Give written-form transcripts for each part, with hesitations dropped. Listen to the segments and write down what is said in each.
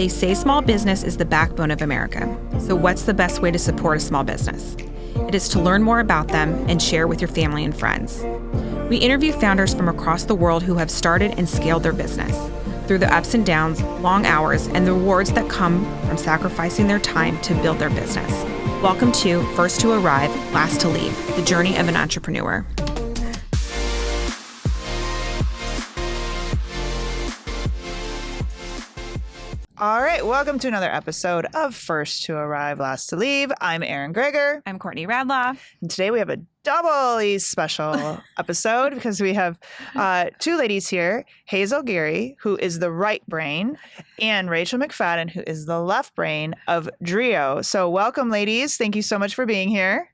They say small business is the backbone of America. So what's the best way to support a small business? It is to learn more about them and share with your family and friends. We interview founders from across the world who have started and scaled their business through the ups and downs, long hours, and the rewards that come from sacrificing their time to build their business. Welcome to First to Arrive, Last to Leave, the journey of an entrepreneur. All right, welcome to another episode of First to Arrive, Last to Leave. I'm Erin Greger. I'm Courtney Radloff. And today we have a doubly special episode because we have two ladies here, Hazel Geary, who is the right brain, and Rachel McFadden, who is the left brain of Drio. So welcome, ladies. Thank you so much for being here.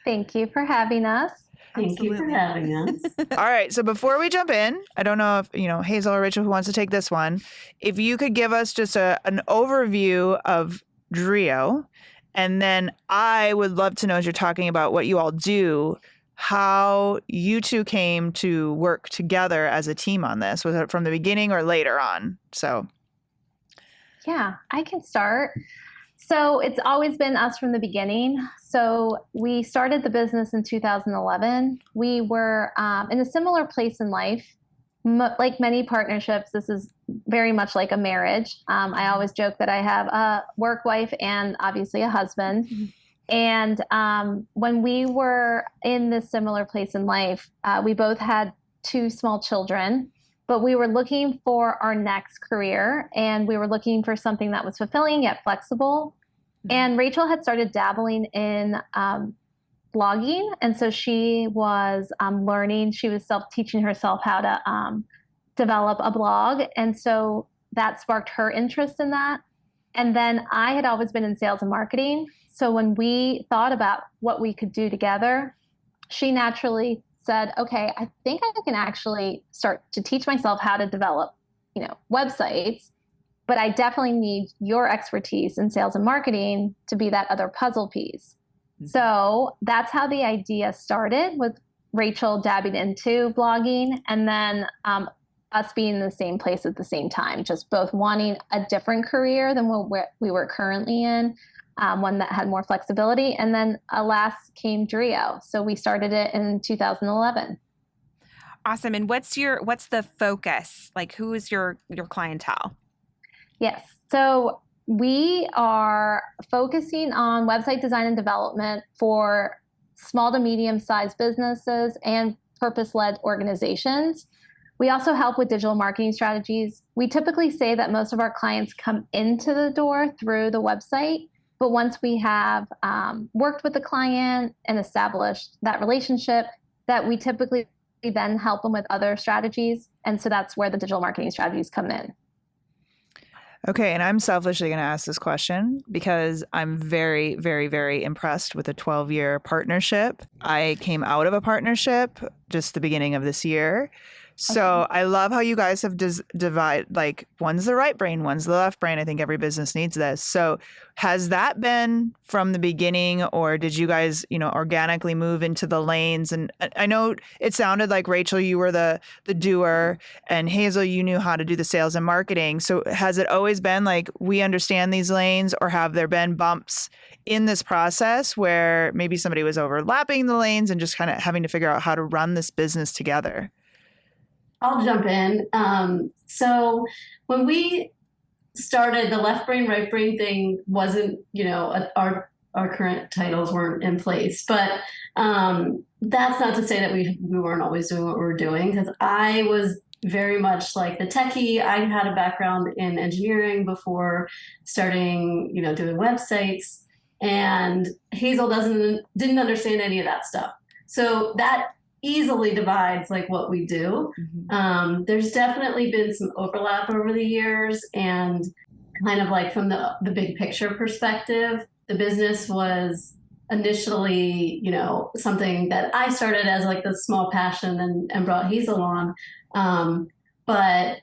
Thank you for having us. Thank you for having us. All right. So before we jump in, I don't know if, Hazel or Rachel, who wants to take this one, if you could give us just an overview of Drio, and then I would love to know, as you're talking about what you all do, how you two came to work together as a team on this. Was it from the beginning or later on? Yeah, I can start. So it's always been us from the beginning. So we started the business in 2011. We were in a similar place in life. Like many partnerships, this is very much like a marriage. I always joke that I have a work wife and obviously a husband. Mm-hmm. And when we were in this similar place in life, we both had two small children. But we were looking for our next career, and we were looking for something that was fulfilling yet flexible. Mm-hmm. And Rachel had started dabbling in blogging. And so she was learning, she was teaching herself how to develop a blog. And so that sparked her interest in that. And then I had always been in sales and marketing. So when we thought about what we could do together, she naturally said, okay, I think I can actually start to teach myself how to develop, websites, but I definitely need your expertise in sales and marketing to be that other puzzle piece. Mm-hmm. So that's how the idea started, with Rachel dabbing into blogging, and then us being in the same place at the same time, just both wanting a different career than what we were currently in. One that had more flexibility. And then last came Drio. So we started it in 2011. Awesome. And what's the focus? Like, who is your clientele? Yes. So we are focusing on website design and development for small to medium-sized businesses and purpose-led organizations. We also help with digital marketing strategies. We typically say that most of our clients come into the door through the website. But once we have worked with the client and established that relationship, that we typically then help them with other strategies. And so that's where the digital marketing strategies come in. Okay. And I'm selfishly going to ask this question because I'm very, very, very impressed with a 12-year partnership. I came out of a partnership just the beginning of this year. So I love how you guys have divided, like, one's the right brain, one's the left brain. I think every business needs this. So has that been from the beginning, or did you guys, organically move into the lanes? And I know it sounded like, Rachel, you were the doer, and Hazel, you knew how to do the sales and marketing. So has it always been like, we understand these lanes, or have there been bumps in this process where maybe somebody was overlapping the lanes and just kind of having to figure out how to run this business together? I'll jump in. So when we started, the left brain, right brain thing wasn't, our current titles weren't in place. But that's not to say that we weren't always doing what we were doing, because I was very much like the techie. I had a background in engineering before starting, doing websites, and Hazel didn't understand any of that stuff. So that easily divides like what we do. Mm-hmm. There's definitely been some overlap over the years, and kind of like from the big picture perspective, the business was initially, something that I started as like the small passion and brought Hazel on. But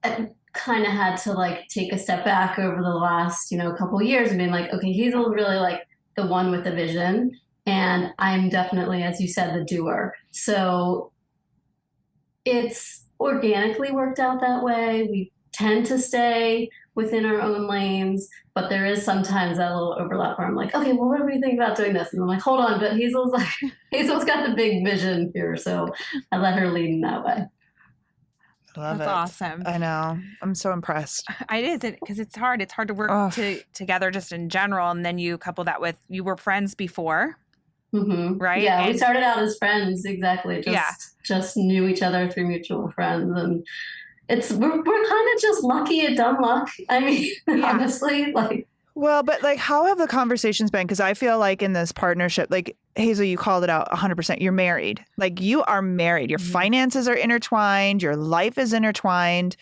I kind of had to like take a step back over the last, couple of years and being like, okay, Hazel's really like the one with the vision. And I'm definitely, as you said, the doer. So it's organically worked out that way. We tend to stay within our own lanes, but there is sometimes that little overlap where I'm like, okay, well, what do we think about doing this? And I'm like, hold on, but Hazel's got the big vision here, so I let her lead in that way. Love That's it. awesome. I know. I'm so impressed. It is, because it's hard. It's hard to work together just in general. And then you couple that with, you were friends before, right? Yeah, we started out as friends, exactly. Just knew each other through mutual friends. And we're kind of just lucky at dumb luck. I mean, honestly, like. Well, but like, how have the conversations been? Because I feel like in this partnership, like Hazel, you called it out 100%. You're married. Like, you are married. Your finances are intertwined. Your life is intertwined.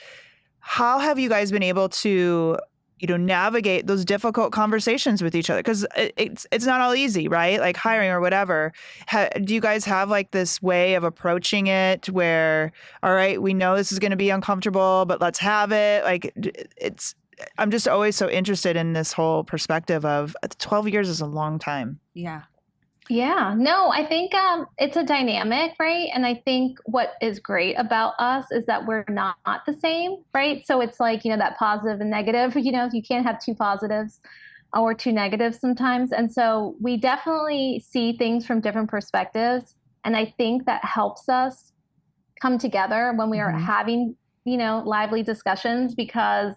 How have you guys been able to, navigate those difficult conversations with each other? Because it's not all easy, right? Like hiring or whatever. Do you guys have like this way of approaching it where, all right, we know this is going to be uncomfortable, but let's have it? Like, I'm just always so interested in this whole perspective of 12 years is a long time. Yeah. Yeah, no, I think it's a dynamic, right? And I think what is great about us is that we're not the same, right? So it's like, that positive and negative, you can't have two positives or two negatives sometimes. And so we definitely see things from different perspectives. And I think that helps us come together when we are having, lively discussions, because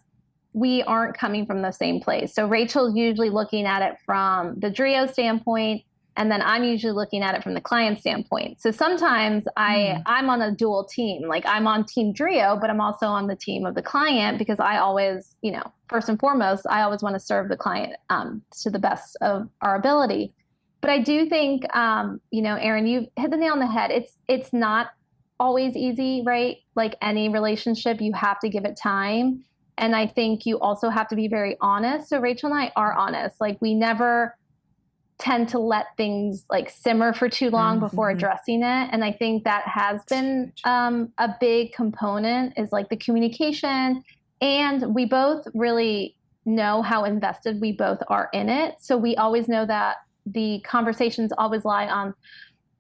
we aren't coming from the same place. So Rachel's usually looking at it from the Drio standpoint, and then I'm usually looking at it from the client standpoint. So sometimes I'm on a dual team. Like, I'm on Team Drio, but I'm also on the team of the client, because I always, first and foremost, I always want to serve the client to the best of our ability. But I do think, Erin, you hit the nail on the head. It's not always easy, right? Like any relationship, you have to give it time. And I think you also have to be very honest. So Rachel and I are honest. Like, we never tend to let things like simmer for too long before addressing it. And I think that has been a big component, is like the communication. And we both really know how invested we both are in it. So we always know that the conversations always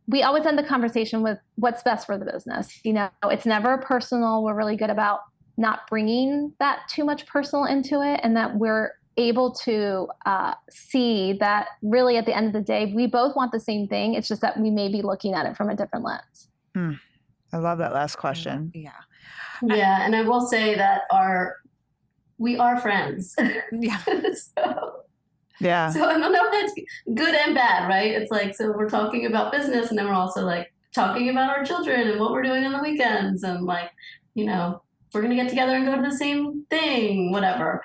we always end the conversation with what's best for the business. It's never personal. We're really good about not bringing that too much personal into it, and that we're able to see that really at the end of the day, we both want the same thing. It's just that we may be looking at it from a different lens. I love that last question. Yeah. Yeah. And I will say that we are friends. Yeah. Yeah. So I don't know if that's good and bad, right? It's like, so we're talking about business, and then we're also like talking about our children and what we're doing on the weekends, and like, we're going to get together and go to the same thing, whatever.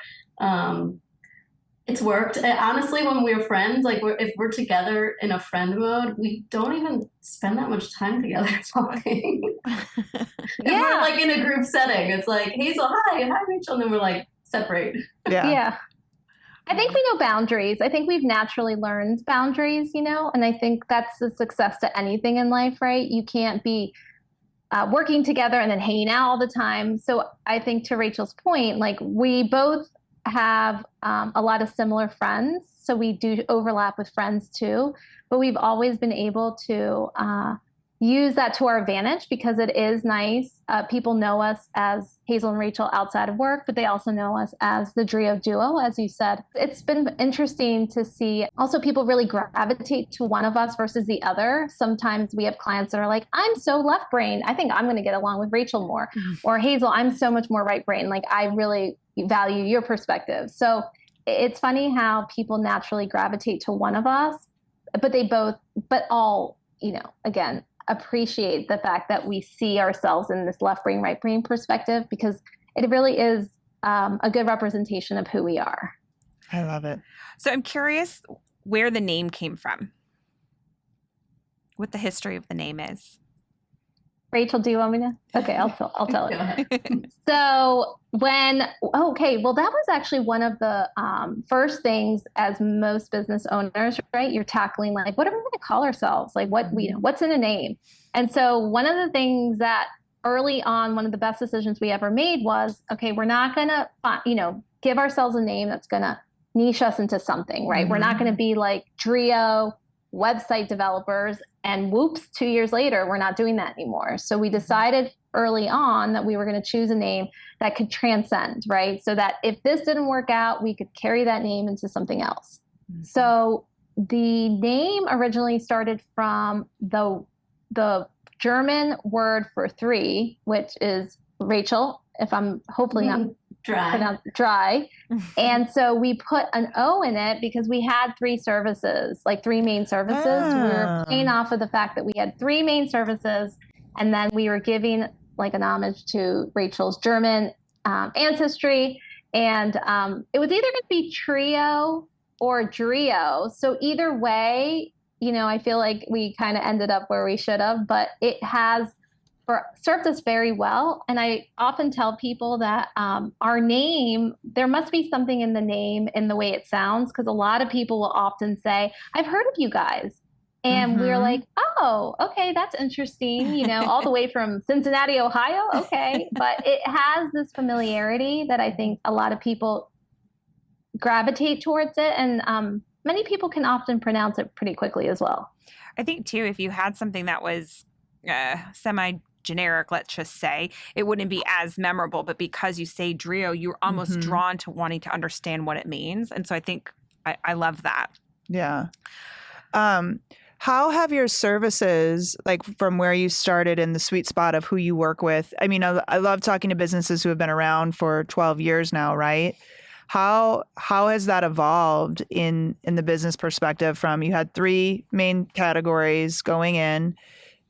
It's worked. Honestly, when we're friends, like if we're together in a friend mode, we don't even spend that much time together talking. If we're like in a group setting, it's like, Hazel, hi Rachel, and then we're like, separate. Yeah. I think we know boundaries. I think we've naturally learned boundaries, and I think that's the success to anything in life, right? You can't be working together and then hanging out all the time. So I think, to Rachel's point, like, we both have a lot of similar friends. So we do overlap with friends too, but we've always been able to use that to our advantage, because it is nice. People know us as Hazel and Rachel outside of work, but they also know us as the Drio duo, as you said. It's been interesting to see also people really gravitate to one of us versus the other. Sometimes we have clients that are like, I'm so left brain, I think I'm going to get along with Rachel more. Or Hazel, I'm so much more right brain. Like, I really value your perspective. So it's funny how people naturally gravitate to one of us, but all, again, appreciate the fact that we see ourselves in this left brain, right brain perspective, because it really is a good representation of who we are. I love it. So I'm curious where the name came from, what the history of the name is. Rachel, do you want me to? Okay, I'll tell it. So that was actually one of the first things, as most business owners, right? You're tackling like, what are we going to call ourselves? Like, what's in a name? And so one of the things that early on, one of the best decisions we ever made was, okay, we're not going to, give ourselves a name that's going to niche us into something, right? We're not going to be like Drio website developers, and whoops, 2 years later, we're not doing that anymore. So we decided early on that we were going to choose a name that could transcend, right? So that if this didn't work out, we could carry that name into something else. Mm-hmm. So the name originally started from the German word for three, which is Rachel, if I'm hopefully not dry. And so we put an O in it because we had three services, like three main services. We were playing off of the fact that we had three main services, and then we were giving like an homage to Rachel's German ancestry. And it was either going to be Trio or Drio. So either way, you know, I feel like we kind of ended up where we should have, but it has served us very well. And I often tell people that our name, there must be something in the name in the way it sounds, because a lot of people will often say, I've heard of you guys. And we're like, oh, okay, that's interesting. You know, all the way from Cincinnati, Ohio. Okay. But it has this familiarity that I think a lot of people gravitate towards it. And many people can often pronounce it pretty quickly as well. I think too, if you had something that was semi-generic, let's just say, it wouldn't be as memorable. But because you say Drio, you're almost drawn to wanting to understand what it means. And so I think I love that. Yeah. How have your services, like from where you started in the sweet spot of who you work with? I mean, I love talking to businesses who have been around for 12 years now, right? How has that evolved in the business perspective from you had three main categories going in,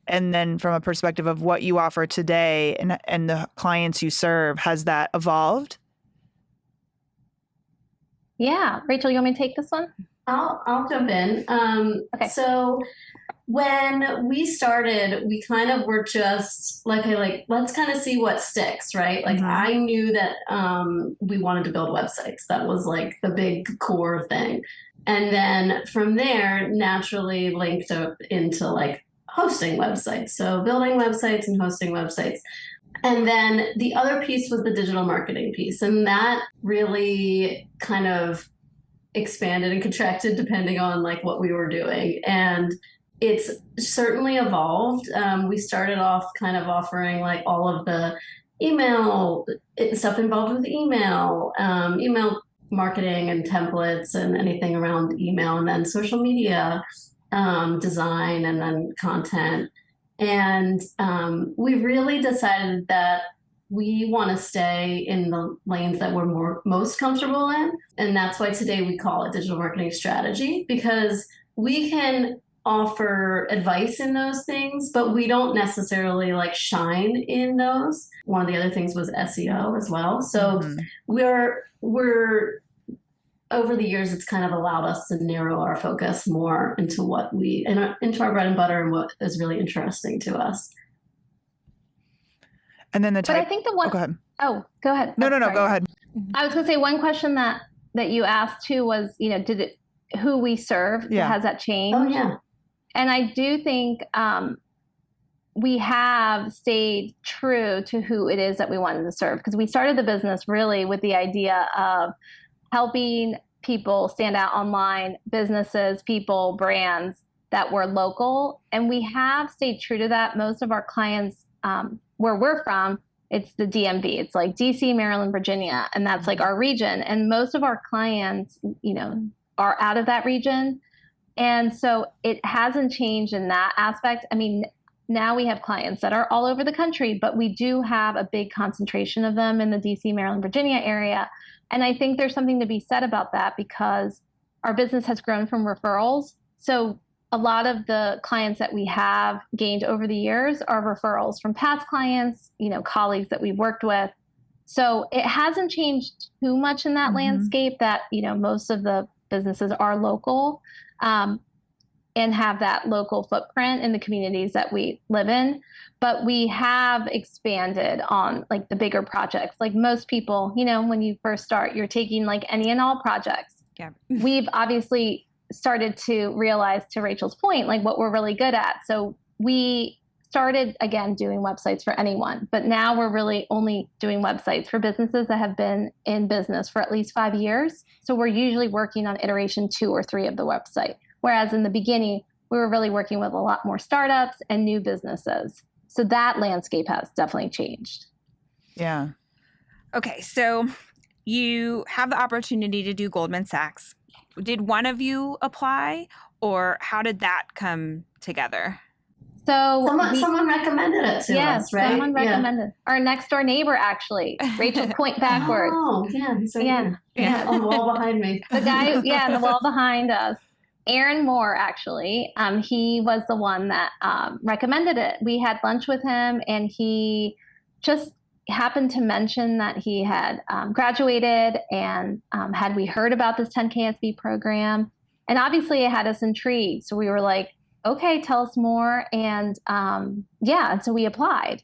and then from a perspective of what you offer today and the clients you serve, has that evolved? Yeah. Rachel, you want me to take this one? I'll jump in. Okay. So when we started, we kind of were just like, let's kind of see what sticks, right? Like I knew that we wanted to build websites. That was like the big core thing. And then from there, naturally linked up into like hosting websites. So building websites and hosting websites. And then the other piece was the digital marketing piece. And that really kind of expanded and contracted depending on like what we were doing. And it's certainly evolved. We started off kind of offering like all of the email stuff involved with email marketing and templates and anything around email, and then social media design, and then content. And we really decided that we want to stay in the lanes that we're most comfortable in. And that's why today we call it digital marketing strategy, because we can offer advice in those things, but we don't necessarily like shine in those. One of the other things was SEO as well. So we're over the years, it's kind of allowed us to narrow our focus more into into our bread and butter and what is really interesting to us. And then But I think the one. go ahead. Oh, go ahead. No, go ahead. I was going to say one question that you asked too was, you know, who we serve? Yeah. Has that changed? Oh yeah. And I do think we have stayed true to who it is that we wanted to serve, because we started the business really with the idea of helping people stand out online, businesses, people, brands that were local. And we have stayed true to that. Most of our clients, where we're from, it's the DMV. It's like DC, Maryland, Virginia, and that's like our region. And most of our clients, you know, are out of that region. And so it hasn't changed in that aspect. I mean, now we have clients that are all over the country, but we do have a big concentration of them in the DC, Maryland, Virginia area. And I think there's something to be said about that, because our business has grown from referrals. So a lot of the clients that we have gained over the years are referrals from past clients, you know, colleagues that we've worked with. So it hasn't changed too much in that landscape, that, you know, most of the businesses are local and have that local footprint in the communities that we live in. But we have expanded on like the bigger projects. Like most people, you know, when you first start, you're taking like any and all projects. Yeah. We've obviously started to realize, to Rachel's point, like what we're really good at. So we started again doing websites for anyone, but now we're really only doing websites for businesses that have been in business for at least 5 years. So we're usually working on iteration 2 or 3 of the website. Whereas in the beginning, we were really working with a lot more startups and new businesses. So that landscape has definitely changed. Yeah. Okay, so you have the opportunity to do Goldman Sachs. Did one of you apply, or how did that come together? So someone recommended it to us, right? Someone recommended. Our next door neighbor, actually. Rachel, point backwards. Oh, yeah, he's right here. Yeah, on the wall behind me. The guy, on the wall behind us. Aaron Moore, actually, he was the one that recommended it. We had lunch with him, and he just happened to mention that he had graduated, and had we heard about this 10KSB program. And obviously it had us intrigued. So we were like, okay, tell us more. And and so we applied.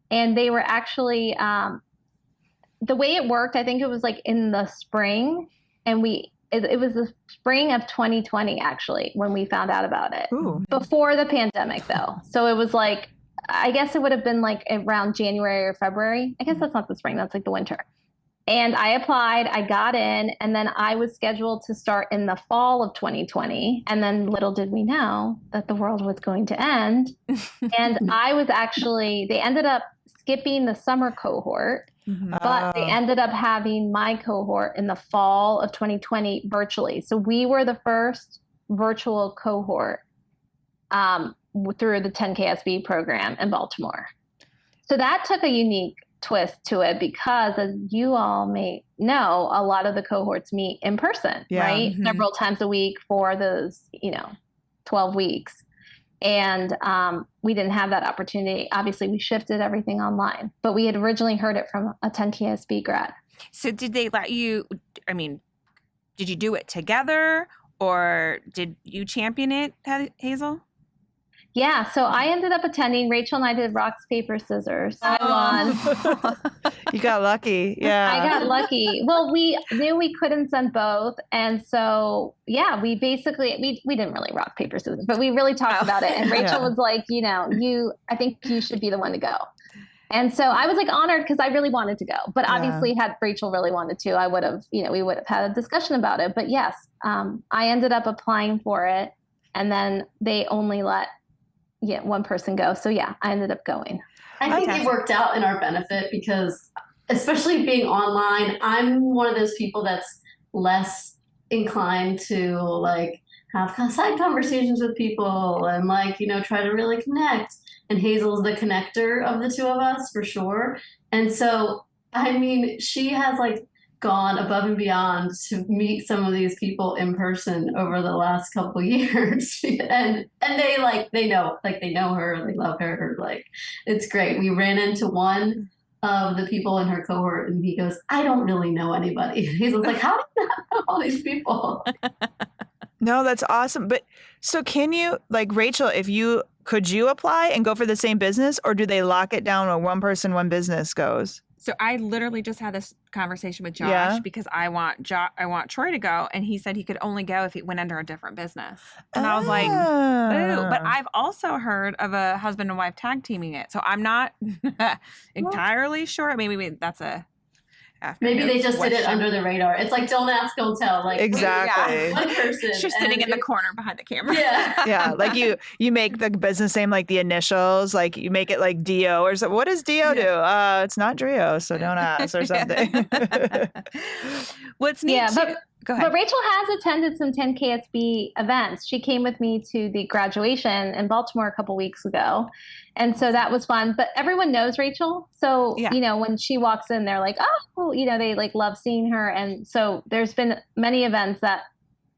And they were actually, the way it worked, I think it was like in the spring, and it was the spring of 2020, actually, when we found out about it. Ooh. Before the pandemic, though. So it was like, I guess it would have been like around January or February. I guess that's not the spring, that's like the winter. And I applied, I got in, and then I was scheduled to start in the fall of 2020. And then little did we know that the world was going to end. And I was actually, they ended up skipping the summer cohort, but they ended up having my cohort in the fall of 2020 virtually. So we were the first virtual cohort through the 10KSB program in Baltimore. So that took a unique twist to it because, as you all may know, a lot of the cohorts meet in person, right? Mm-hmm. Several times a week for those, 12 weeks. And we didn't have that opportunity. Obviously, we shifted everything online, but we had originally heard it from a 10KSB grad. So did they let you, did you do it together, or did you champion it, Hazel? Yeah, so I ended up attending. Rachel and I did rocks, paper, scissors. I won. You got lucky. Yeah. I got lucky. Well, we knew we couldn't send both. And so, we basically, we didn't really rock, paper, scissors, but we really talked about it. And Rachel was like, I think you should be the one to go. And so I was like honored because I really wanted to go. But obviously had Rachel really wanted to, I would have, we would have had a discussion about it. But yes, I ended up applying for it. And then they only let one person go. So I ended up going. I think it worked out in our benefit because, especially being online, I'm one of those people that's less inclined to like have side conversations with people and try to really connect. And Hazel's the connector of the two of us for sure. And so, she has gone above and beyond to meet some of these people in person over the last couple years. and they know her, they love her. It's great. We ran into one of the people in her cohort and he goes, I don't really know anybody. He's like, how do you not know all these people? No, that's awesome. But so can you, Rachel, could you apply and go for the same business, or do they lock it down where one person, one business goes? So I literally just had this conversation with Josh because I want Troy to go, and he said he could only go if he went under a different business. And I was like, ooh. But I've also heard of a husband and wife tag teaming it. So I'm not entirely sure. Maybe that's a maybe they just did it under the radar. It's like, don't ask, don't tell. Exactly. One person. She's sitting in the corner behind the camera. Yeah. Yeah. You make the business name the initials, you make it like Dio or something. What does Dio do? It's not Drio, so don't ask or something. What's neat go ahead. But Rachel has attended some 10KSB events. She came with me to the graduation in Baltimore a couple weeks ago. And so that was fun. But everyone knows Rachel. So, when she walks in, they're like, oh, they love seeing her. And so there's been many events that,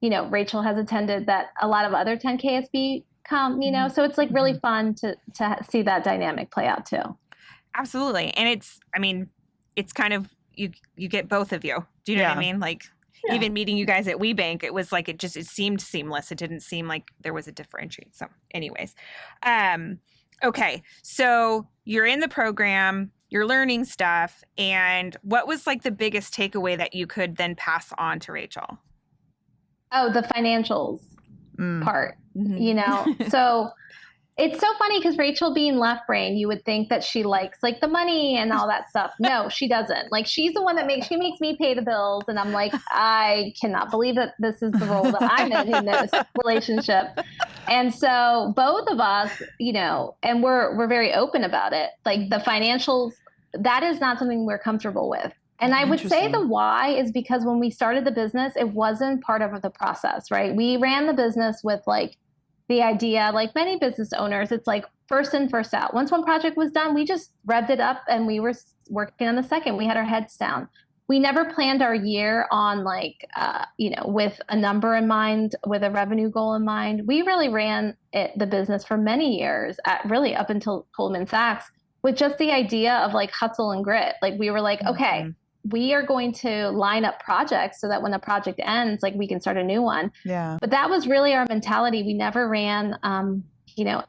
Rachel has attended that a lot of other 10KSB come, so it's really fun to see that dynamic play out too. Absolutely. And it's kind of, you get both of you. Do you know what I mean? Even meeting you guys at WeBank, it was it seemed seamless. It didn't seem like there was a differentiate. So anyways, okay. So you're in the program, you're learning stuff. And what was the biggest takeaway that you could then pass on to Rachel? Oh, the financials part, So It's so funny because Rachel being left brain, you would think that she likes like the money and all that stuff. No, she doesn't. Like she's the one that makes me pay the bills. And I'm like, I cannot believe that this is the role that I'm in this relationship. And so both of us, and we're very open about it. Like the financials, that is not something we're comfortable with. And I would say the why is because when we started the business, it wasn't part of the process, right? We ran the business with like the idea, like many business owners, it's like first in, first out. Once one project was done, we just revved it up and we were working on the second. We had our heads down. We never planned our year on like, with a number in mind, with a revenue goal in mind. We really ran the business for many years, really up until Goldman Sachs, with just the idea of like hustle and grit. Like we were like, okay, we are going to line up projects so that when the project ends, like we can start a new one. Yeah. But that was really our mentality. We never ran,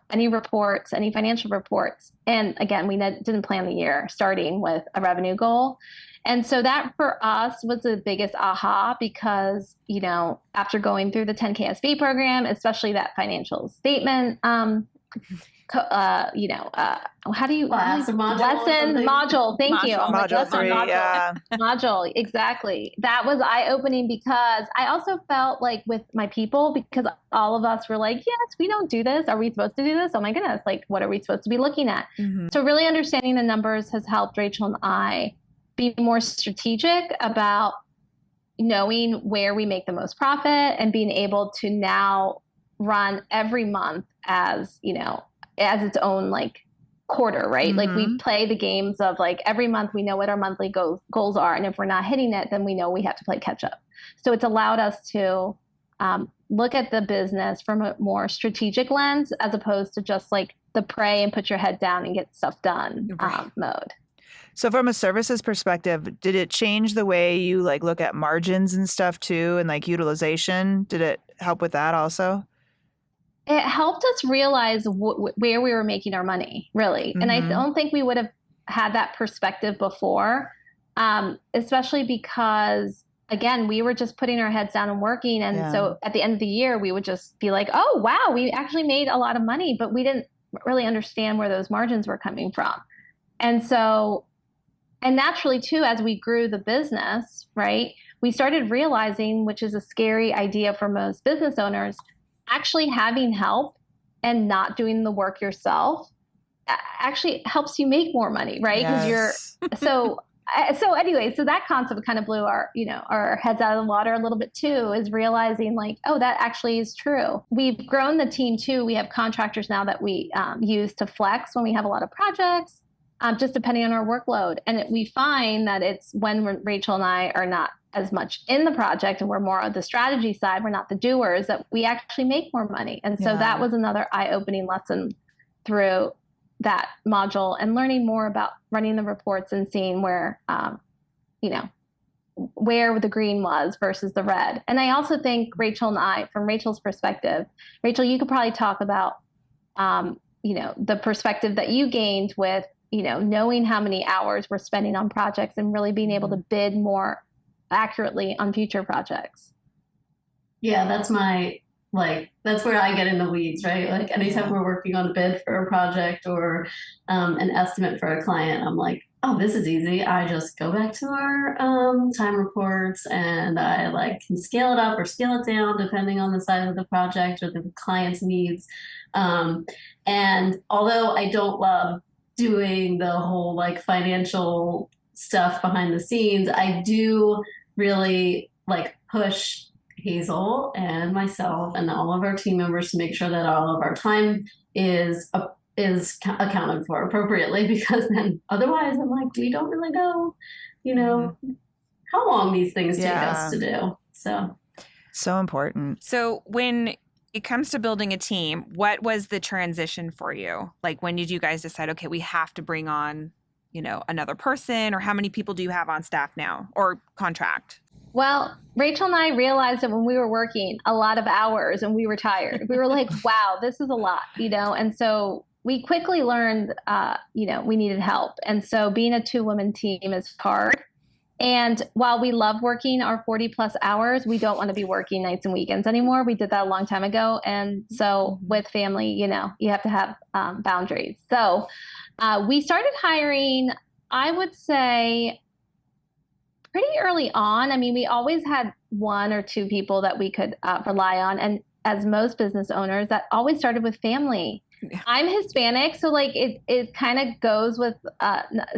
any reports, any financial reports. And again, we didn't plan the year starting with a revenue goal. And so that for us was the biggest aha because, after going through the 10KSB program, especially that financial statement, how do you class or module? Thank you. Module 3, yeah. Module, exactly. That was eye-opening because I also felt like with my people, because all of us were like, yes, we don't do this. Are we supposed to do this? Oh my goodness, like what are we supposed to be looking at? Mm-hmm. So really understanding the numbers has helped Rachel and I be more strategic about knowing where we make the most profit and being able to now run every month as its own like quarter, right? Mm-hmm. Like we play the games of like every month we know what our monthly goals are. And if we're not hitting it, then we know we have to play catch up. So it's allowed us to look at the business from a more strategic lens, as opposed to just like the pray and put your head down and get stuff done mode. So from a services perspective, did it change the way you like look at margins and stuff too? And like utilization, did it help with that also? It helped us realize where we were making our money, really. Mm-hmm. And I don't think we would have had that perspective before, especially because, again, we were just putting our heads down and working. And so at the end of the year, we would just be like, oh, wow, we actually made a lot of money, but we didn't really understand where those margins were coming from. And so, and naturally, too, as we grew the business, right, we started realizing, which is a scary idea for most business owners, actually having help and not doing the work yourself actually helps you make more money, right? Because so that concept kind of blew our heads out of the water a little bit too, is realizing like, oh, that actually is true. We've grown the team too. We have contractors now that we use to flex when we have a lot of projects, just depending on our workload. And we find that it's when Rachel and I are not as much in the project and we're more on the strategy side, we're not the doers, that we actually make more money. And so that was another eye-opening lesson through that module, and learning more about running the reports and seeing where, where the green was versus the red. And I also think Rachel and I, from Rachel's perspective, Rachel, you could probably talk about, the perspective that you gained with, knowing how many hours we're spending on projects and really being able to bid more accurately on future projects. Yeah, that's where I get in the weeds, right? Like anytime we're working on a bid for a project or an estimate for a client, I'm like, oh, this is easy. I just go back to our time reports and I can scale it up or scale it down depending on the size of the project or the client's needs. And although I don't love doing the whole financial stuff behind the scenes, I do really push Hazel and myself and all of our team members to make sure that all of our time is accounted for appropriately, because then otherwise I'm like, we don't really know, how long these things take us to do. So important. So when it comes to building a team, what was the transition for you? Like, when did you guys decide, okay, we have to bring on, another person, or how many people do you have on staff now or contract? Well, Rachel and I realized that when we were working a lot of hours and we were tired, we were like, wow, this is a lot, and so we quickly learned, we needed help. And so being a 2-woman team is hard. And while we love working our 40 plus hours, we don't want to be working nights and weekends anymore. We did that a long time ago. And so with family, you have to have boundaries. So we started hiring, I would say, pretty early on. I mean, we always had one or two people that we could rely on. And as most business owners, that always started with family. Yeah. I'm Hispanic, so like it kind of goes with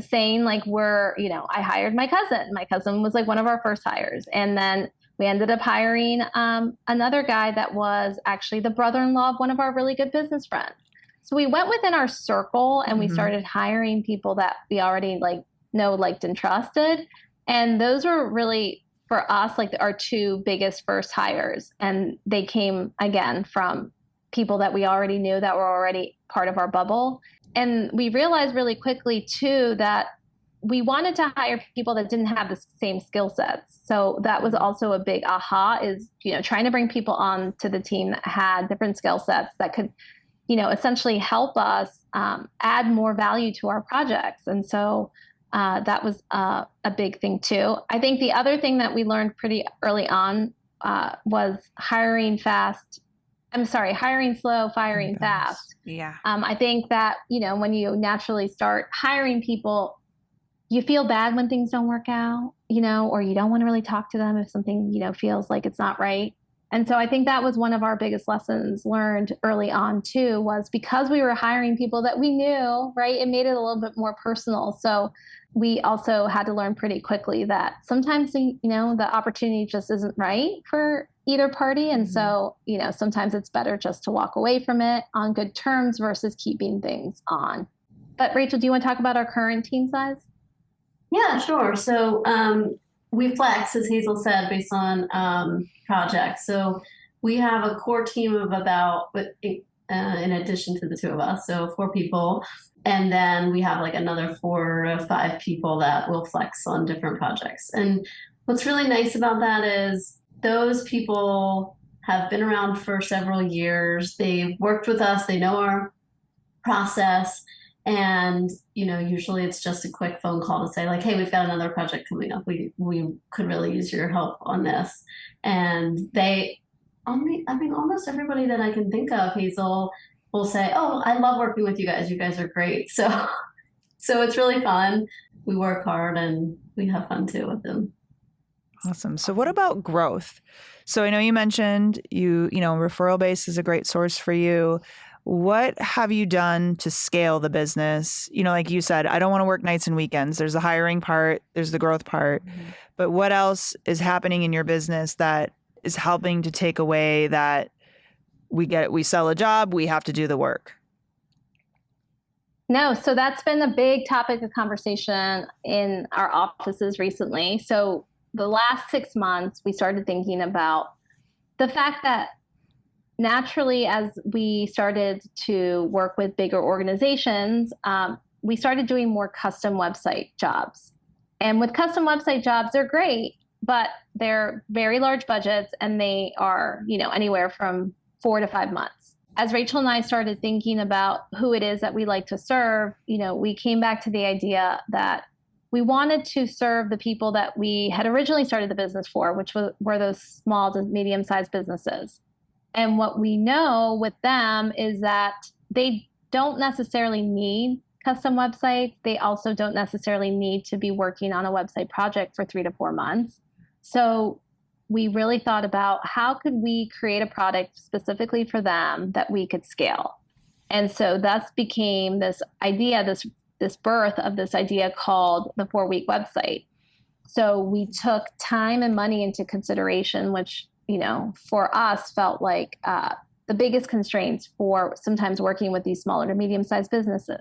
saying like I hired my cousin. My cousin was like one of our first hires, and then we ended up hiring another guy that was actually the brother-in-law of one of our really good business friends. So we went within our circle and we started hiring people that we already know, liked, and trusted, and those were really for us like our two biggest first hires, and they came again from people that we already knew that were already part of our bubble. And we realized really quickly too that we wanted to hire people that didn't have the same skill sets. So that was also a big aha, is, trying to bring people on to the team that had different skill sets that could, essentially help us add more value to our projects. And so that was a big thing too. I think the other thing that we learned pretty early on was hiring slow, firing fast. Yeah. I think that, when you naturally start hiring people, you feel bad when things don't work out, or you don't want to really talk to them if something, feels like it's not right. And so I think that was one of our biggest lessons learned early on too, was because we were hiring people that we knew, right? It made it a little bit more personal. So we also had to learn pretty quickly that sometimes, the opportunity just isn't right for either party. And so, sometimes it's better just to walk away from it on good terms versus keeping things on. But Rachel, do you want to talk about our current team size? Yeah, sure. So we flex, as Hazel said, based on projects. So we have a core team of about, in addition to the two of us, so 4 people. And then we have like another 4 or 5 people that will flex on different projects. And what's really nice about that is those people have been around for several years. They've worked with us. They know our process. And, usually it's just a quick phone call to say like, hey, we've got another project coming up. We could really use your help on this. And almost everybody that I can think of, Hazel, will say, oh, I love working with you guys. You guys are great. So it's really fun. We work hard and we have fun too with them. Awesome. So what about growth? So I know you mentioned referral base is a great source for you. What have you done to scale the business? Like you said, I don't want to work nights and weekends. There's the hiring part, there's the growth part. But what else is happening in your business that is helping to take away that we sell a job, we have to do the work? No, so that's been a big topic of conversation in our offices recently. So the last 6 months, we started thinking about the fact that naturally, as we started to work with bigger organizations, we started doing more custom website jobs. And with custom website jobs, they're great, but they're very large budgets and they are, anywhere from 4 to 5 months. As Rachel and I started thinking about who it is that we like to serve, we came back to the idea that we wanted to serve the people that we had originally started the business for, which were those small to medium-sized businesses. And what we know with them is that they don't necessarily need custom websites. They also don't necessarily need to be working on a website project for 3 to 4 months. So we really thought about how could we create a product specifically for them that we could scale. And so thus became this idea, this birth of this idea called the 4-week website. So we took time and money into consideration, which, for us felt like the biggest constraints for sometimes working with these smaller to medium-sized businesses.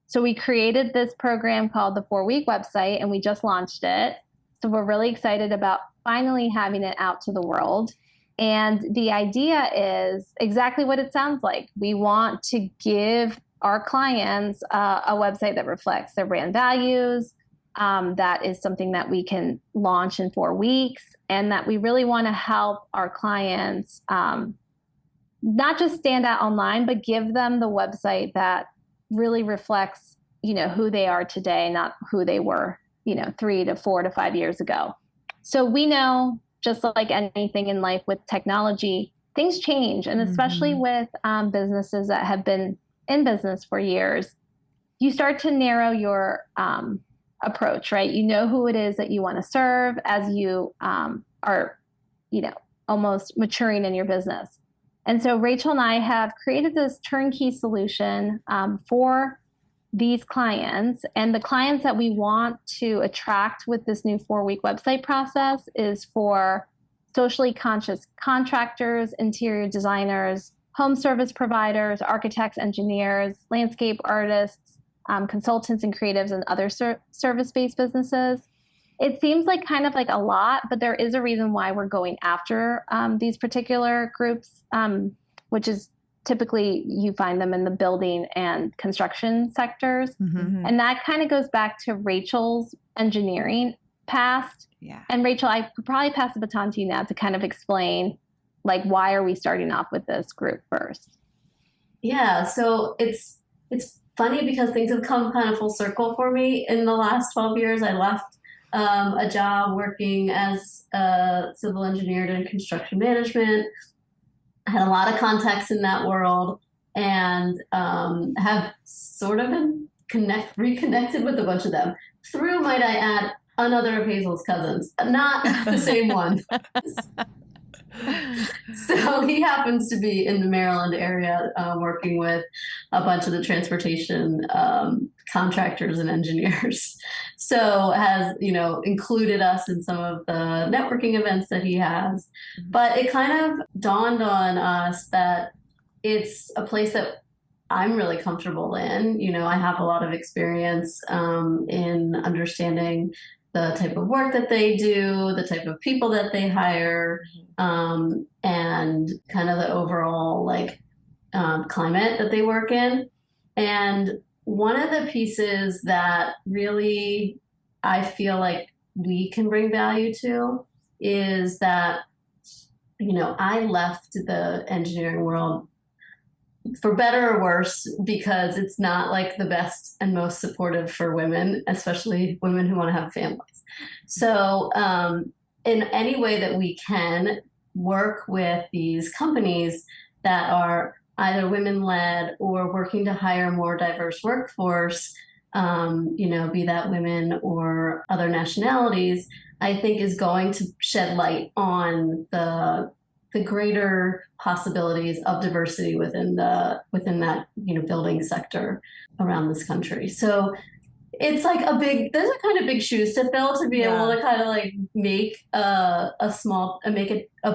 So we created this program called the 4-week website, and we just launched it. So we're really excited about finally having it out to the world. And the idea is exactly what it sounds like. We want to give our clients a website that reflects their brand values, that is something that we can launch in 4 weeks, and that we really want to help our clients not just stand out online, but give them the website that really reflects, who they are today, not who they were 3 to 4 to 5 years ago. So we know, just like anything in life with technology, things change. And especially with businesses that have been in business for years, you start to narrow your approach, right? You know who it is that you want to serve as you are, almost maturing in your business. And so Rachel and I have created this turnkey solution for these clients. And the clients that we want to attract with this new 4-week website process is for socially conscious contractors, interior designers, home service providers, architects, engineers, landscape artists, consultants and creatives, and other service-based businesses. It seems like kind of like a lot, but there is a reason why we're going after these particular groups, which is typically you find them in the building and construction sectors. And that kind of goes back to Rachel's engineering past. Yeah. And Rachel, I could probably pass the baton to you now to kind of explain, like, why are we starting off with this group first? Yeah, so it's funny because things have come kind of full circle for me. In the last 12 years, I left a job working as a civil engineer doing construction management. I had a lot of contacts in that world, and have sort of been reconnected with a bunch of them through, might I add, another of Hazel's cousins, not the same one. So he happens to be in the Maryland area, working with a bunch of the transportation contractors and engineers. So has, included us in some of the networking events that he has. But it kind of dawned on us that it's a place that I'm really comfortable in. I have a lot of experience in understanding the type of work that they do, the type of people that they hire, and kind of the overall climate that they work in. And one of the pieces that really I feel like we can bring value to is that, I left the engineering world for better or worse, because it's not like the best and most supportive for women, especially women who want to have families. So in any way that we can work with these companies that are either women-led or working to hire a more diverse workforce, be that women or other nationalities, I think is going to shed light on the greater possibilities of diversity within that building sector around this country. So it's like there's a kind of big shoes to fill to be able to kind of make a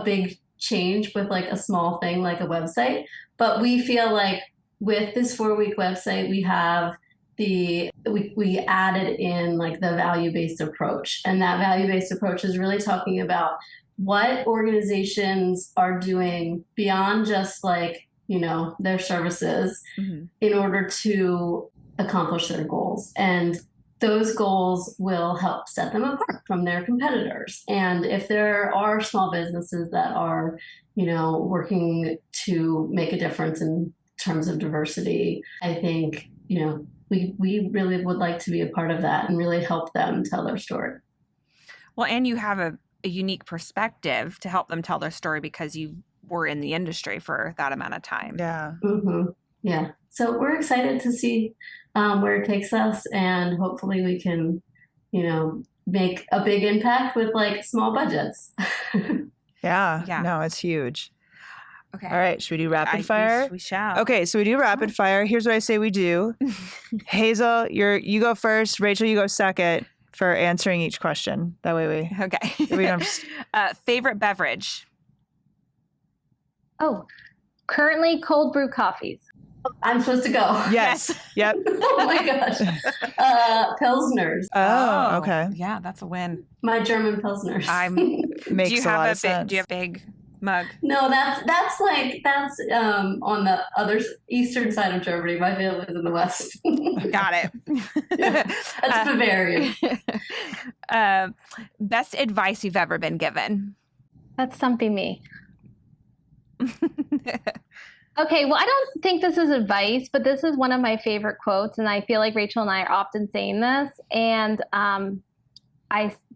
big change with a small thing like a website. But we feel like with this 4-week website, we have we added in the value-based approach, and that value-based approach is really talking about what organizations are doing beyond just their services in order to accomplish their goals. And those goals will help set them apart from their competitors. And if there are small businesses that are, working to make a difference in terms of diversity, I think, we really would like to be a part of that and really help them tell their story. Well, and you have a unique perspective to help them tell their story because you were in the industry for that amount of time. Yeah. Yeah. So we're excited to see where it takes us, and hopefully we can, make a big impact with small budgets. Yeah. Yeah. No, it's huge. Okay. All right. Should we do rapid fire? We shall. Okay. So we do rapid fire. Here's what I say we do. Hazel, you go first. Rachel, you go second for answering each question. That way we don't favorite beverage? Oh, currently cold brew coffees. I'm supposed to go. Yes. Yep. Oh my gosh. Pilsners. Oh, okay. Yeah, that's a win. My German Pilsners. Makes a lot of sense. Do you have a big mug? No, that's on the other eastern side of Germany. My family is in the west. Got it. Yeah, that's Bavarian. Best advice you've ever been given? That's something me. Okay, well, I don't think this is advice, but this is one of my favorite quotes, and I feel like Rachel and I are often saying this. And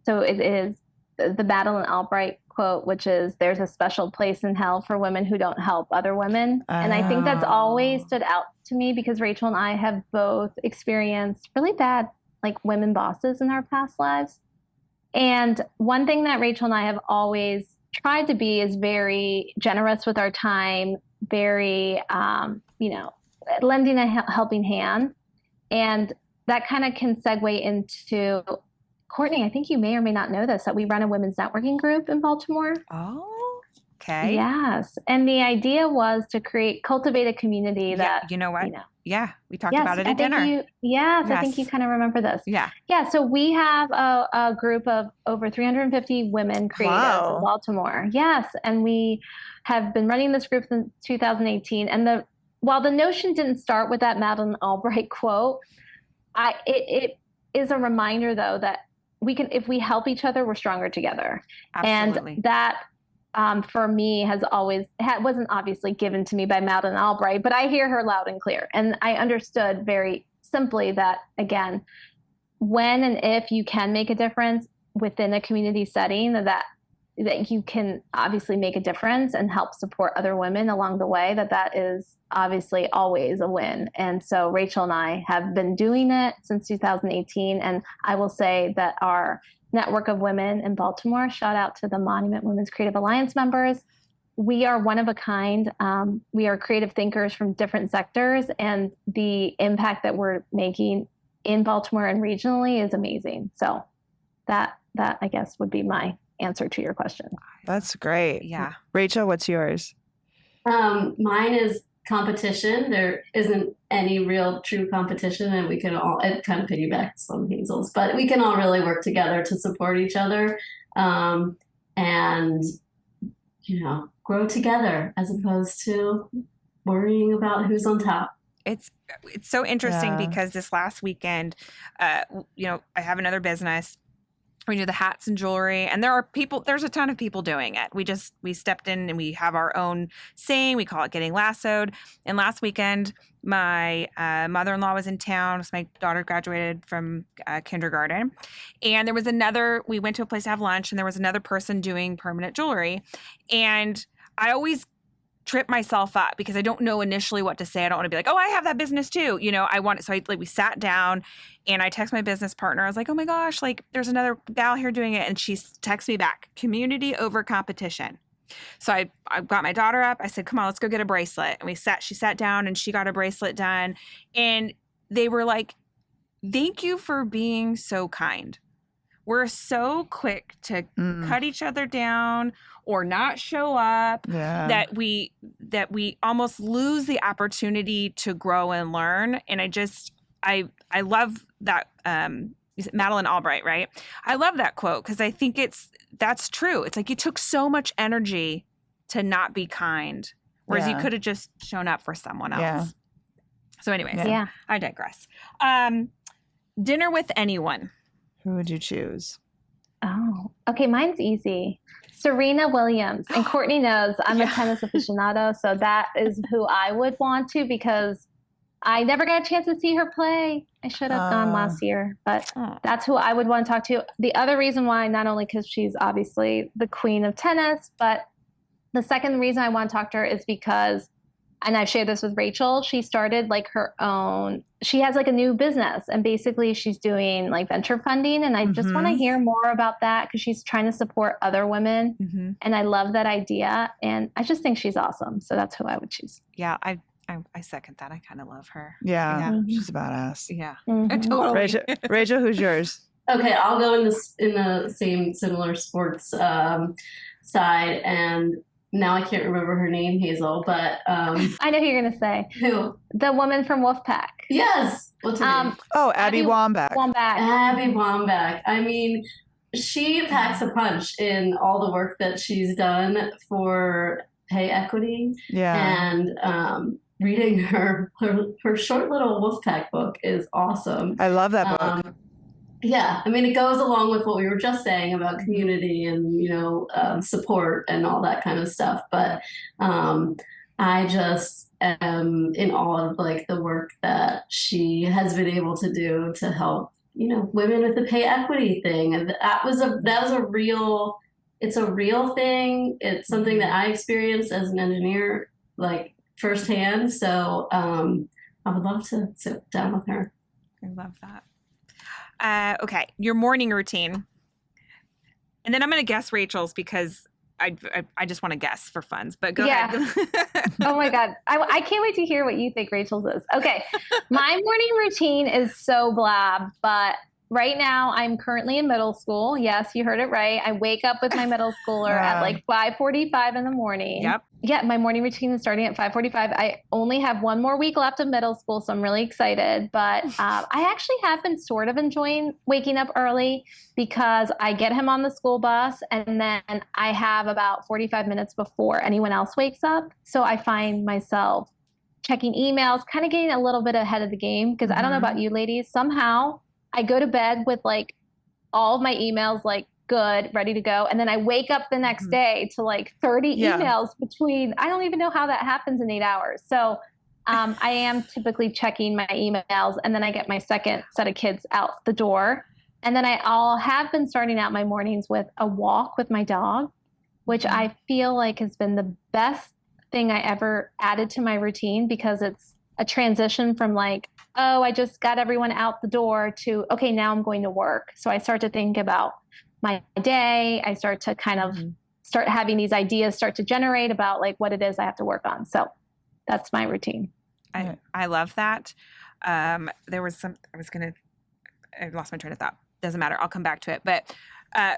so it is the Madeline Albright quote, which is, "There's a special place in hell for women who don't help other women." And I think that's always stood out to me because Rachel and I have both experienced really bad, like, women bosses in our past lives. And one thing that Rachel and I have always tried to be is very generous with our time, very, lending a helping hand. And that kind of can segue into, Courtney, I think you may or may not know this, that we run a women's networking group in Baltimore. Oh, okay. Yes. And the idea was to cultivate a community that, you know what? Yeah, we talked yes, about it at dinner. Yes, I think you kind of remember this. Yeah. Yeah, so we have a group of over 350 women creatives in Baltimore. Yes, and we have been running this group since 2018. And while the notion didn't start with that Madeleine Albright quote, it is a reminder, though, that if we help each other, we're stronger together. Absolutely. And that, for me, wasn't obviously given to me by Madeleine Albright, but I hear her loud and clear. And I understood very simply that, again, when and if you can make a difference within a community setting, that you can obviously make a difference and help support other women along the way, that is obviously always a win. And so Rachel and I have been doing it since 2018. And I will say that our network of women in Baltimore, shout out to the Monument Women's Creative Alliance members, we are one of a kind. We are creative thinkers from different sectors, and the impact that we're making in Baltimore and regionally is amazing. So that I guess would be my answer to your question. That's great. Yeah. Rachel, what's yours? Mine is competition. There isn't any real true competition, and we can all, it kind of piggybacks on Hazel's, but we can all really work together to support each other, and, grow together as opposed to worrying about who's on top. It's so interesting because this last weekend, I have another business. We do the hats and jewelry, and there's a ton of people doing it. We stepped in and we have our own saying. We call it getting lassoed. And last weekend, my mother-in-law was in town. So my daughter graduated from kindergarten. And we went to a place to have lunch, and there was another person doing permanent jewelry. And I always trip myself up because I don't know initially what to say. I don't want to be like, oh, I have that business too. We sat down and I text my business partner. I was like, oh my gosh, like there's another gal here doing it. And she texts me back, community over competition. So I got my daughter up. I said, come on, let's go get a bracelet. And she sat down and she got a bracelet done. And they were like, thank you for being so kind. We're so quick to cut each other down or not show up that we almost lose the opportunity to grow and learn. And I love that. Madeline Albright, right? I love that quote because I think that's true. It's like you took so much energy to not be kind, whereas you could have just shown up for someone else. Yeah. So anyways, I digress. Dinner with anyone. Who would you choose? Oh, okay. Mine's easy. Serena Williams. And Courtney knows I'm a tennis aficionado. So that is who I would want to, because I never got a chance to see her play. I should have gone last year, but that's who I would want to talk to. The other reason why, not only because she's obviously the queen of tennis, but the second reason I want to talk to her is because, and I've shared this with Rachel, she started like her own, she has like a new business, and basically she's doing like venture funding. And I just want to hear more about that because she's trying to support other women. And I love that idea. And I just think she's awesome. So that's who I would choose. Yeah, I second that. I kind of love her. Yeah. She's a badass. Yeah. Totally. Rachel, who's yours? Okay, I'll go in the same similar sports side, and now I can't remember her name, Hazel, but I know who you're gonna say. Who? The woman from Wolfpack. Yes. What's her name? Oh, Abby Wambach. Abby Wambach. I mean, she packs a punch in all the work that she's done for pay equity. Yeah. And reading her short little Wolfpack book is awesome. I love that book. Yeah, I mean, it goes along with what we were just saying about community and, support and all that kind of stuff. But I just am in awe of like the work that she has been able to do to help women with the pay equity thing. And it's a real thing. It's something that I experienced as an engineer, like firsthand. So I would love to sit down with her. I love that. Okay, your morning routine. And then I'm going to guess Rachel's because I just want to guess for funds, but go ahead. Oh my God. I can't wait to hear what you think Rachel's is. Okay. My morning routine is so blab, but right now I'm currently in middle school. Yes, you heard it right. I wake up with my middle schooler at like 5:45 in the morning. Yep. Yeah, my morning routine is starting at 5:45. I only have one more week left of middle school, so I'm really excited. But I actually have been sort of enjoying waking up early because I get him on the school bus, and then I have about 45 minutes before anyone else wakes up. So I find myself checking emails, kind of getting a little bit ahead of the game because I don't know about you ladies. Somehow I go to bed with like all of my emails like good, ready to go. And then I wake up the next day to like 30 emails between, I don't even know how that happens in 8 hours. So I am typically checking my emails, and then I get my second set of kids out the door. And then I'll have been starting out my mornings with a walk with my dog, which I feel like has been the best thing I ever added to my routine because it's a transition from like, oh, I just got everyone out the door to, okay, now I'm going to work. So I start to think about my day. I start to kind of start having these ideas start to generate about like what it is I have to work on. So that's my routine. I love that. There was I lost my train of thought. Doesn't matter. I'll come back to it. But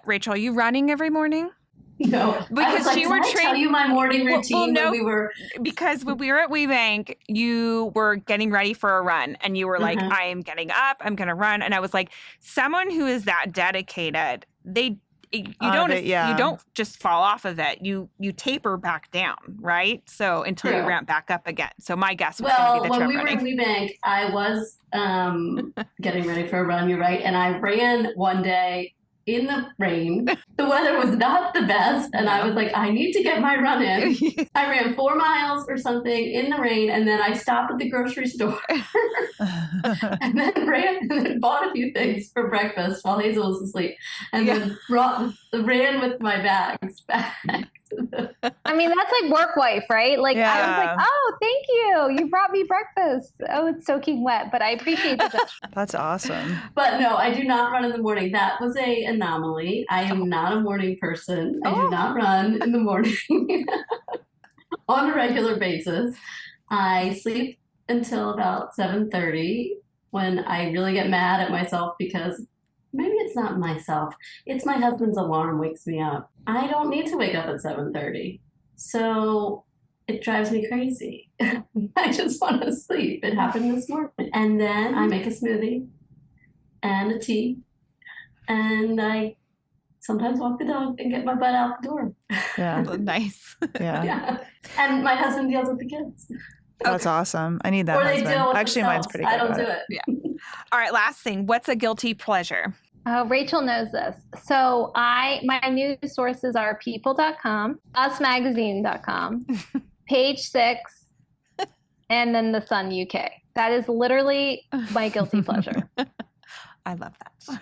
Rachel, are you running every morning? No, because you were trained. Tell you my morning routine when we were. Because when we were at WeBank, you were getting ready for a run, and you were like, "I am getting up. I'm going to run." And I was like, "Someone who is that dedicated, you don't just fall off of it. You taper back down, right? So until you ramp back up again." So my guess was going to be the when we were at WeBank, I was getting ready for a run. You're right, and I ran one day in the rain. The weather was not the best, and I was like, I need to get my run in. I ran 4 miles or something in the rain, and then I stopped at the grocery store and then bought a few things for breakfast while Hazel was asleep, and then ran with my bags back. I mean, that's like work wife, right? Like I was like, oh, thank you. You brought me breakfast. Oh, it's soaking wet, but I appreciate that. That's awesome. But no, I do not run in the morning. That was a anomaly. I am not a morning person. I do not run in the morning on a regular basis. I sleep until about 7:30 when I really get mad at myself because maybe it's not myself. It's my husband's alarm wakes me up. I don't need to wake up at 7:30. So it drives me crazy. I just want to sleep. It happened this morning. And then I make a smoothie and a tea. And I sometimes walk the dog and get my butt out the door. Yeah. Nice. Yeah. And my husband deals with the kids. That's awesome. I need that. Or they deal with Actually, mine's pretty good. I don't do it. Yeah. All right. Last thing. What's a guilty pleasure? Rachel knows this. So my news sources are people.com, usmagazine.com, Page 6, and then The Sun UK. That is literally my guilty pleasure. I love that.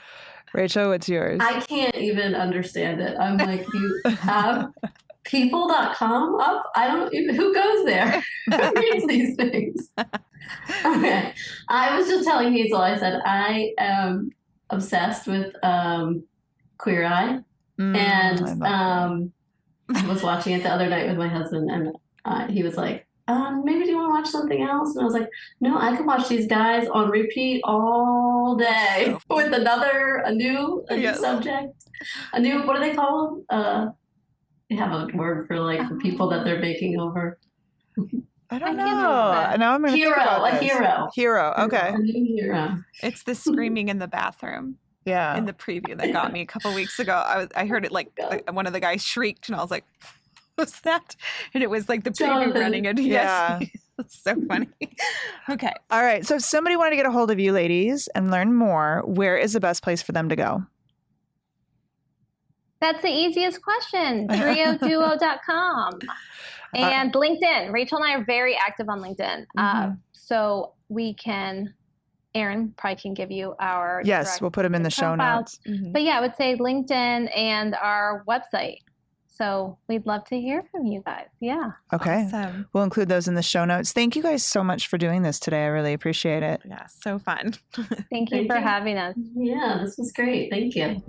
Rachel, what's yours? I can't even understand it. I'm like, you have people.com up? I don't even, who goes there? Who reads these things? Okay. I was just telling Hazel, I said, I am obsessed with Queer Eye. And I was watching it the other night with my husband, and he was like, maybe do you want to watch something else? And I was like, no, I can watch these guys on repeat all day with a new subject. A new, what do they call them? They have a word for like the people that they're making over. I don't know. Now I'm going to think about this. Hero. Okay. A new hero. It's the screaming in the bathroom. Yeah. In the preview that got me a couple weeks ago. I heard it like one of the guys shrieked, and I was like, what's that? And it was like the preview running it. Yeah. It's so funny. Okay. All right. So if somebody wanted to get a hold of you ladies and learn more, where is the best place for them to go? That's the easiest question. DrioDuo.com. And LinkedIn. Rachel and I are very active on LinkedIn. So we can Aaron probably can give you our Yes, direct we'll put them in the show profiles. notes. But yeah, I would say LinkedIn and our website. So we'd love to hear from you guys. Yeah. Okay. Awesome. We'll include those in the show notes. Thank you guys so much for doing this today. I really appreciate it. Yeah, so fun. Thank you for having us. Yeah, this was great. Thank you.